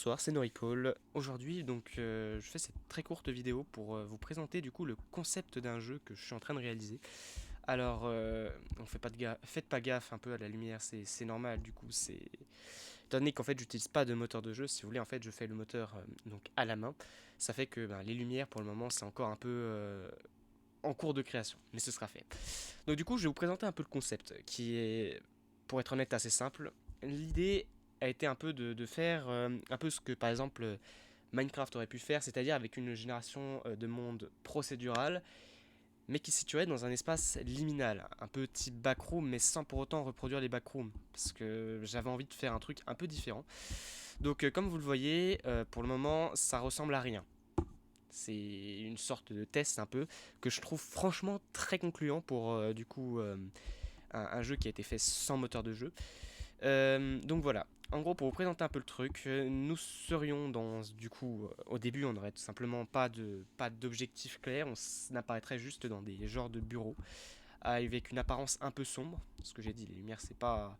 Bonsoir, c'est Noricall. Aujourd'hui, je fais cette très courte vidéo pour vous présenter du coup le concept d'un jeu que je suis en train de réaliser. Alors, on fait pas de faites pas gaffe un peu à la lumière, c'est normal. Du coup, c'est étant donné qu'en fait, j'utilise pas de moteur de jeu. Si vous voulez, en fait, je fais le moteur donc à la main. Ça fait que les lumières, pour le moment, c'est encore un peu en cours de création, mais ce sera fait. Donc, du coup, je vais vous présenter un peu le concept, qui est, pour être honnête, assez simple. L'idée a été un peu de faire un peu ce que par exemple Minecraft aurait pu faire, c'est-à-dire avec une génération de monde procédural, mais qui se situerait dans un espace liminal, un peu type backroom, mais sans pour autant reproduire les backrooms, parce que j'avais envie de faire un truc un peu différent. Donc comme vous le voyez, pour le moment, ça ressemble à rien. C'est une sorte de test un peu que je trouve franchement très concluant pour un jeu qui a été fait sans moteur de jeu. Donc voilà. En gros, pour vous présenter un peu le truc, nous serions au début, on n'aurait tout simplement pas d'objectif clair, on apparaîtrait juste dans des genres de bureaux, avec une apparence un peu sombre. Ce que j'ai dit, les lumières, c'est pas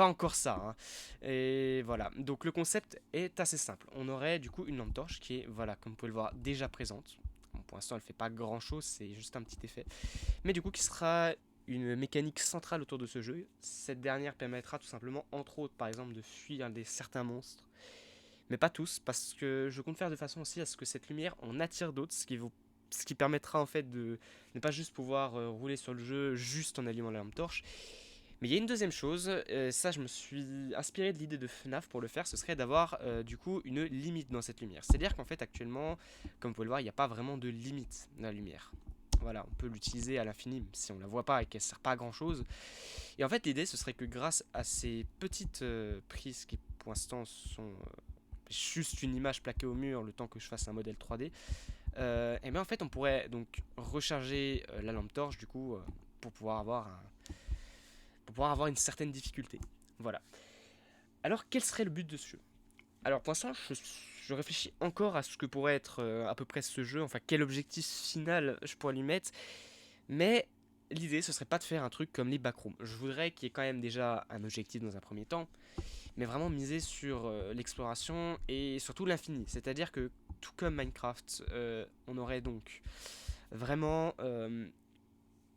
encore ça, hein. Et voilà. Donc le concept est assez simple. On aurait du coup une lampe torche qui est, voilà, comme vous pouvez le voir, déjà présente. Bon, pour l'instant, elle fait pas grand chose, c'est juste un petit effet. Mais du coup, qui sera une mécanique centrale autour de ce jeu. Cette dernière permettra tout simplement, entre autres, par exemple, de fuir certains monstres. Mais pas tous, parce que je compte faire de façon aussi à ce que cette lumière en attire d'autres, ce qui permettra en fait de ne pas juste pouvoir rouler sur le jeu juste en allumant la lampe torche. Mais il y a une deuxième chose, ça je me suis inspiré de l'idée de FNAF pour le faire, ce serait d'avoir du coup une limite dans cette lumière. C'est-à-dire qu'en fait actuellement, comme vous pouvez le voir, il n'y a pas vraiment de limite dans la lumière. Voilà, on peut l'utiliser à l'infini si on la voit pas et qu'elle sert pas à grand chose. Et en fait, l'idée ce serait que grâce à ces petites prises qui pour l'instant sont juste une image plaquée au mur le temps que je fasse un modèle 3D, et bien en fait on pourrait donc recharger la lampe torche du coup pour pouvoir avoir une certaine difficulté. Voilà. Alors quel serait le but de ce jeu? Alors pour l'instant je réfléchis encore à ce que pourrait être à peu près ce jeu, enfin quel objectif final je pourrais lui mettre. Mais l'idée, ce serait pas de faire un truc comme les backrooms. Je voudrais qu'il y ait quand même déjà un objectif dans un premier temps, mais vraiment miser sur l'exploration et surtout l'infini. C'est-à-dire que, tout comme Minecraft, on aurait donc vraiment.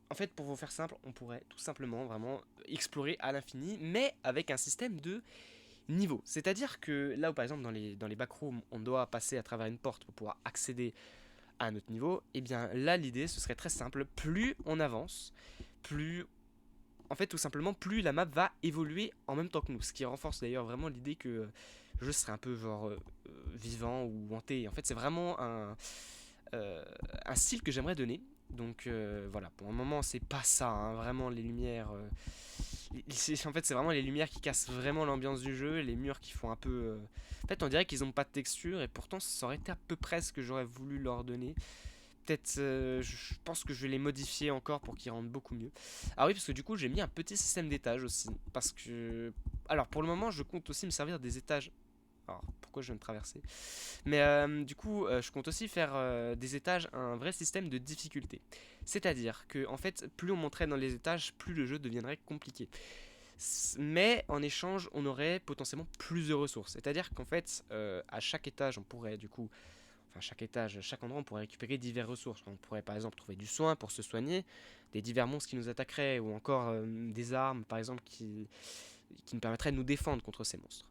En fait, pour vous faire simple, on pourrait tout simplement vraiment explorer à l'infini, mais avec un système de niveau. C'est-à-dire que là où, par exemple, dans les backrooms, on doit passer à travers une porte pour pouvoir accéder à un autre niveau, et bien là l'idée ce serait très simple, plus on avance, plus en fait tout simplement plus la map va évoluer en même temps que nous, ce qui renforce d'ailleurs vraiment l'idée que le jeu serait un peu genre vivant ou hanté. En fait c'est vraiment un style que j'aimerais donner. Donc voilà, pour le moment c'est pas ça, hein, vraiment les lumières. En fait c'est vraiment les lumières qui cassent vraiment l'ambiance du jeu, les murs qui font un peu... En fait on dirait qu'ils ont pas de texture et pourtant ça aurait été à peu près ce que j'aurais voulu leur donner. Peut-être, je pense que je vais les modifier encore pour qu'ils rendent beaucoup mieux. Ah oui, parce que du coup, j'ai mis un petit système d'étages aussi. Parce que. Alors, pour le moment, je compte aussi me servir des étages. Alors, pourquoi je viens de traverser? Mais du coup, je compte aussi faire des étages un vrai système de difficulté. C'est-à-dire que, en fait, plus on monterait dans les étages, plus le jeu deviendrait compliqué. Mais en échange, on aurait potentiellement plus de ressources. C'est-à-dire qu'en fait, à chaque étage, on pourrait du coup enfin chaque étage, chaque endroit, on pourrait récupérer diverses ressources. On pourrait par exemple trouver du soin pour se soigner, des divers monstres qui nous attaqueraient, ou encore des armes par exemple qui nous permettraient de nous défendre contre ces monstres.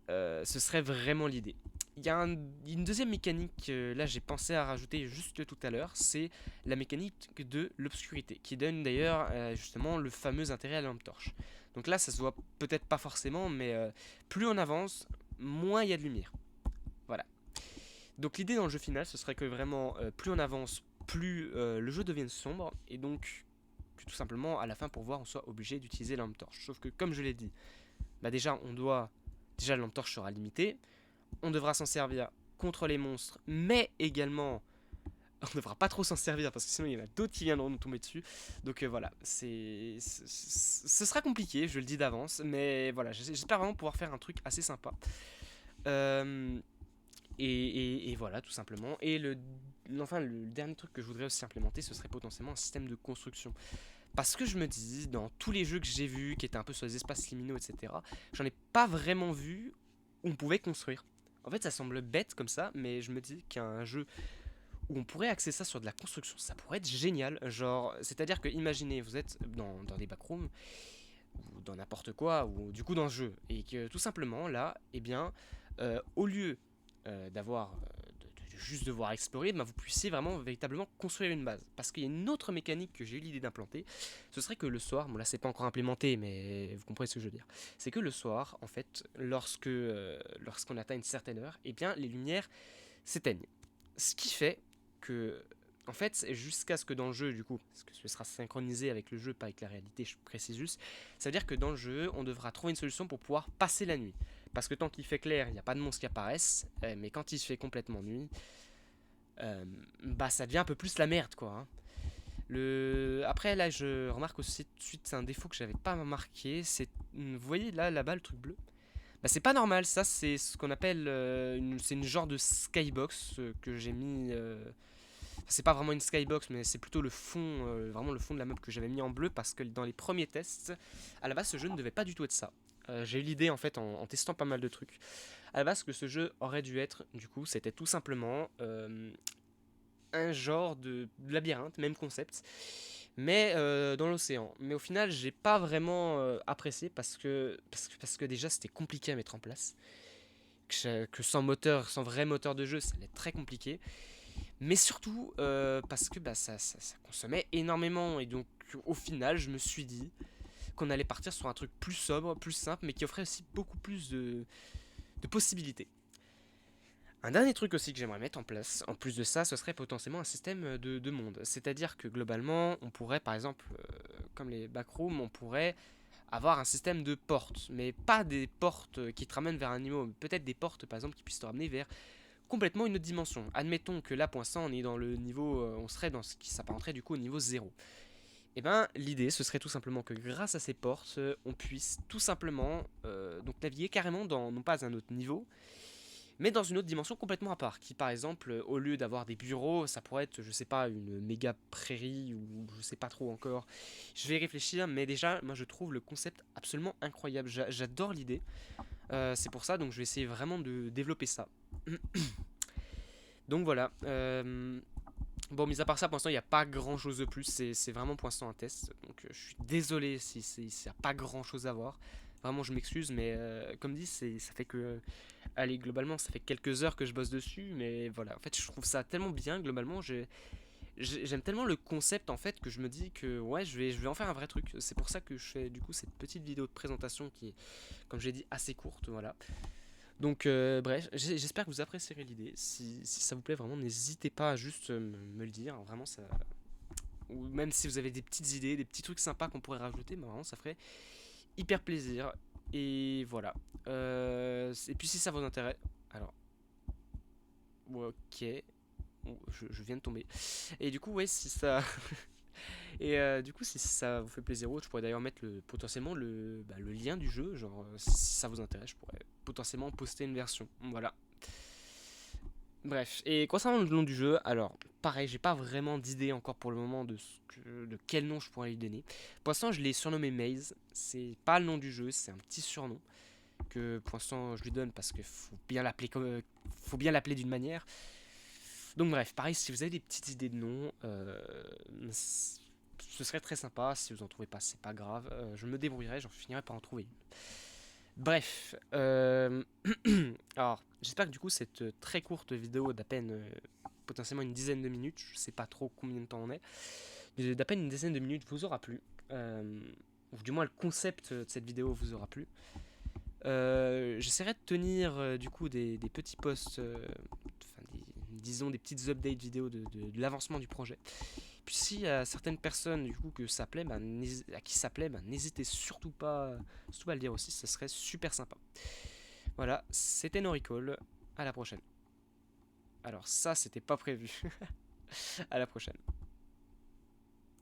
Ce serait vraiment l'idée. Il y a une deuxième mécanique, là j'ai pensé à rajouter juste tout à l'heure, c'est la mécanique de l'obscurité, qui donne d'ailleurs justement le fameux intérêt à la lampe torche. Donc là ça se voit peut-être pas forcément, mais plus on avance, moins il y a de lumière. Voilà. Donc l'idée dans le jeu final, ce serait que vraiment, plus on avance, plus le jeu devienne sombre, et donc que tout simplement, à la fin, pour voir, on soit obligé d'utiliser la lampe torche. Sauf que, comme je l'ai dit, déjà, déjà la lampe torche sera limitée, on devra s'en servir contre les monstres, mais également, on ne devra pas trop s'en servir, parce que sinon, il y en a d'autres qui viendront nous tomber dessus. Donc voilà, ce sera compliqué, je le dis d'avance, mais voilà, j'espère vraiment pouvoir faire un truc assez sympa. Euh, et voilà, tout simplement. Enfin, le dernier truc que je voudrais aussi implémenter, ce serait potentiellement un système de construction. Parce que je me dis, dans tous les jeux que j'ai vus, qui étaient un peu sur les espaces liminaux, etc., j'en ai pas vraiment vu où on pouvait construire. En fait, ça semble bête comme ça, mais je me dis qu'un jeu où on pourrait axer ça sur de la construction, ça pourrait être génial. Genre, c'est-à-dire que imaginez, vous êtes dans des backrooms, ou dans n'importe quoi, ou du coup dans le jeu, et que tout simplement, là, eh bien, au lieu d'avoir de juste devoir explorer, bah, vous puissiez vraiment véritablement construire une base. Parce qu'il y a une autre mécanique que j'ai eu l'idée d'implanter, ce serait que le soir, bon là c'est pas encore implémenté, mais vous comprenez ce que je veux dire, c'est que le soir, en fait, lorsqu'on atteint une certaine heure, eh bien les lumières s'éteignent. Ce qui fait que, en fait, jusqu'à ce que dans le jeu, du coup, parce que ce sera synchronisé avec le jeu, pas avec la réalité, je précise juste, ça veut dire que dans le jeu, on devra trouver une solution pour pouvoir passer la nuit. Parce que tant qu'il fait clair, il n'y a pas de monstres qui apparaissent, mais quand il fait complètement nuit, bah ça devient un peu plus la merde, quoi. Hein. Après, là, je remarque aussi tout de suite, c'est un défaut que j'avais pas remarqué, c'est, vous voyez là-bas, le truc bleu. Bah, c'est pas normal, ça c'est ce qu'on appelle c'est une genre de skybox que j'ai mis. C'est pas vraiment une skybox, mais c'est plutôt le fond, vraiment le fond de la map que j'avais mis en bleu parce que dans les premiers tests, à la base ce jeu ne devait pas du tout être ça. J'ai eu l'idée en fait en testant pas mal de trucs. À la base, ce que ce jeu aurait dû être, du coup, c'était tout simplement un genre de labyrinthe, même concept, mais dans l'océan. Mais au final, j'ai pas vraiment apprécié parce que déjà c'était compliqué à mettre en place. Que sans moteur, sans vrai moteur de jeu, ça allait être très compliqué. Mais surtout parce que bah, ça consommait énormément. Et donc au final, je me suis dit qu'on allait partir sur un truc plus sobre, plus simple, mais qui offrait aussi beaucoup plus de possibilités. Un dernier truc aussi que j'aimerais mettre en place, en plus de ça, ce serait potentiellement un système de monde. C'est-à-dire que globalement, on pourrait par exemple, comme les backrooms, on pourrait avoir un système de portes, mais pas des portes qui te ramènent vers un niveau, mais peut-être des portes par exemple qui puissent te ramener vers complètement une autre dimension. Admettons que là pour l'instant on est dans le niveau, on serait dans ce qui s'apparenterait du coup au niveau 0. Et ben l'idée ce serait tout simplement que grâce à ces portes, on puisse tout simplement donc naviguer carrément dans non pas un autre niveau, mais dans une autre dimension complètement à part, qui par exemple, au lieu d'avoir des bureaux, ça pourrait être, je sais pas, une méga prairie, ou je sais pas trop encore. Je vais y réfléchir, mais déjà, moi je trouve le concept absolument incroyable, j'adore l'idée. C'est pour ça, donc je vais essayer vraiment de développer ça. Donc voilà. Bon, mis à part ça, pour l'instant, il n'y a pas grand chose de plus, c'est vraiment pour l'instant un test, donc je suis désolé si il n'y a pas grand chose à voir. Vraiment, je m'excuse, mais comme dit, ça fait que. Allez, globalement, ça fait quelques heures que je bosse dessus, mais voilà. En fait, je trouve ça tellement bien, globalement. J'aime tellement le concept, en fait, que je me dis que ouais, je vais en faire un vrai truc. C'est pour ça que je fais, du coup, cette petite vidéo de présentation qui est, comme j'ai dit, assez courte, voilà. Donc, bref, j'espère que vous apprécierez l'idée. Si ça vous plaît, vraiment, n'hésitez pas à juste me le dire. Vraiment, ça. Ou même si vous avez des petites idées, des petits trucs sympas qu'on pourrait rajouter, bah, vraiment, ça ferait hyper plaisir. Et voilà. Et puis si ça vous intéresse. Alors. Ok. Oh, je viens de tomber. Et du coup, ouais, si ça. Et du coup, si ça vous fait plaisir, je pourrais d'ailleurs mettre potentiellement le lien du jeu. Genre, si ça vous intéresse, je pourrais potentiellement poster une version. Voilà. Bref, et concernant le nom du jeu, alors pareil, j'ai pas vraiment d'idée encore pour le moment de quel nom je pourrais lui donner. Pour l'instant, je l'ai surnommé Maze. C'est pas le nom du jeu, c'est un petit surnom que pour l'instant je lui donne parce qu'il faut bien l'appeler d'une manière. Donc bref, pareil, si vous avez des petites idées de nom, ce serait très sympa. Si vous en trouvez pas, c'est pas grave. Je me débrouillerai, j'en finirai par en trouver une. Bref, alors j'espère que du coup cette très courte vidéo d'à peine potentiellement une dizaine de minutes, je sais pas trop combien de temps on est, mais d'à peine une dizaine de minutes vous aura plu, ou du moins le concept de cette vidéo vous aura plu. J'essaierai de tenir du coup des petits posts, disons des petites updates vidéo de l'avancement du projet. Puis s'il y a certaines personnes du coup que ça plaît, à qui ça plaît, n'hésitez surtout pas à le dire aussi, ça serait super sympa. Voilà, c'était No Recall, à la prochaine. Alors ça c'était pas prévu. À la prochaine.